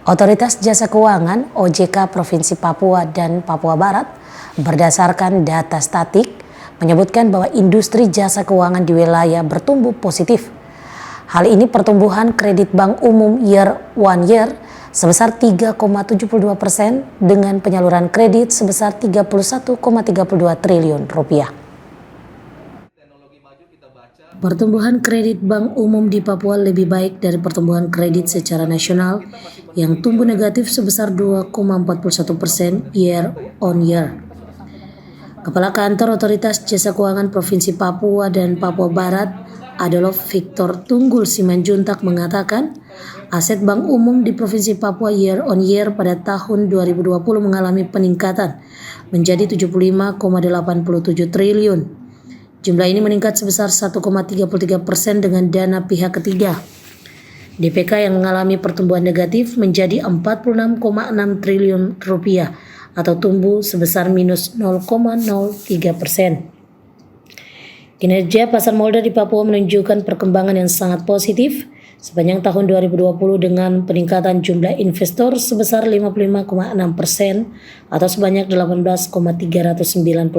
Otoritas Jasa Keuangan (OJK) Provinsi Papua dan Papua Barat berdasarkan data statik menyebutkan bahwa industri jasa keuangan di wilayah bertumbuh positif. Hal ini pertumbuhan kredit bank umum year on year sebesar 3,72% dengan penyaluran kredit sebesar 31,32 triliun rupiah. Pertumbuhan kredit bank umum di Papua lebih baik dari pertumbuhan kredit secara nasional yang tumbuh negatif sebesar 2,41% year on year. Kepala Kantor Otoritas Jasa Keuangan Provinsi Papua dan Papua Barat, Adolf Victor Tunggul Simanjuntak mengatakan, aset bank umum di Provinsi Papua year on year pada tahun 2020 mengalami peningkatan menjadi 75,87 triliun. Jumlah ini meningkat sebesar 1,33% dengan dana pihak ketiga. DPK yang mengalami pertumbuhan negatif menjadi 46,6 triliun rupiah atau tumbuh sebesar minus 0,03%. Kinerja pasar modal di Papua menunjukkan perkembangan yang sangat positif sepanjang tahun 2020 dengan peningkatan jumlah investor sebesar 55,6% atau sebanyak 18,396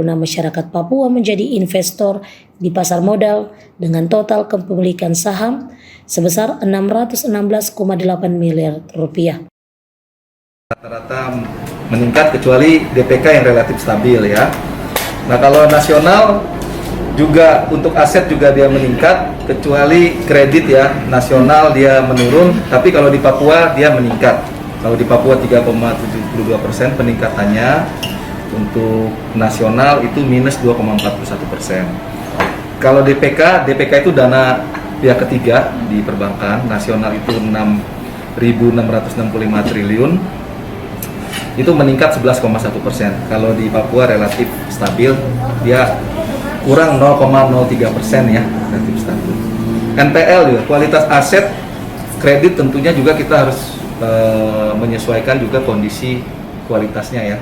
masyarakat Papua menjadi investor di pasar modal dengan total kepemilikan saham sebesar 616,8 miliar rupiah. Rata-rata meningkat kecuali DPK yang relatif stabil ya. Nah kalau nasional juga untuk aset juga dia meningkat kecuali kredit ya, nasional dia menurun, tapi kalau di Papua dia meningkat. Kalau di Papua 3,72% peningkatannya, untuk nasional itu minus 2,41%. Kalau DPK itu dana pihak ketiga di perbankan, nasional itu 6.665 triliun, itu meningkat 11,1%. Kalau di Papua relatif stabil, dia kurang 0,03% ya, relatif stabil. NPL juga, kualitas aset kredit tentunya juga kita harus menyesuaikan juga kondisi kualitasnya ya.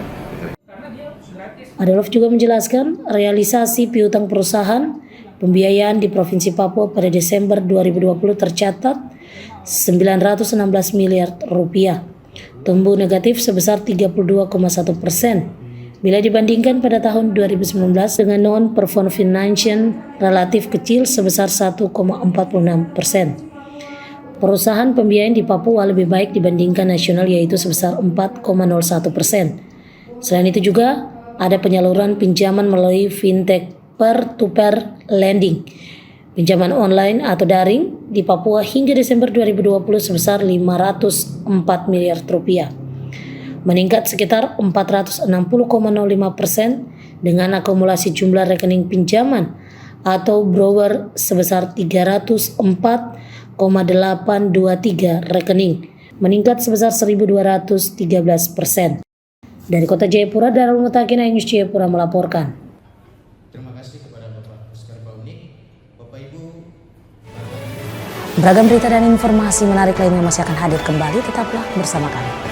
Adolf juga menjelaskan realisasi piutang perusahaan pembiayaan di Provinsi Papua pada Desember 2020 tercatat 916 miliar rupiah, tumbuh negatif sebesar 32,1%. Bila dibandingkan pada tahun 2019 dengan non-performing financial relatif kecil sebesar 1,46%. Perusahaan pembiayaan di Papua lebih baik dibandingkan nasional yaitu sebesar 4,01%. Selain itu juga ada penyaluran pinjaman melalui fintech peer-to-peer lending, pinjaman online atau daring di Papua hingga Desember 2020 sebesar 504 miliar rupiah. Meningkat sekitar 460,05% dengan akumulasi jumlah rekening pinjaman atau borrower sebesar 304,823 rekening, meningkat sebesar 1.213%. Dari Kota Jayapura, Darul Mutakin, iNews Jayapura melaporkan. Terima kasih kepada Bapak Oscar Baunik, Bapak Ibu. Beragam berita dan informasi menarik lainnya masih akan hadir kembali, tetaplah bersama kami.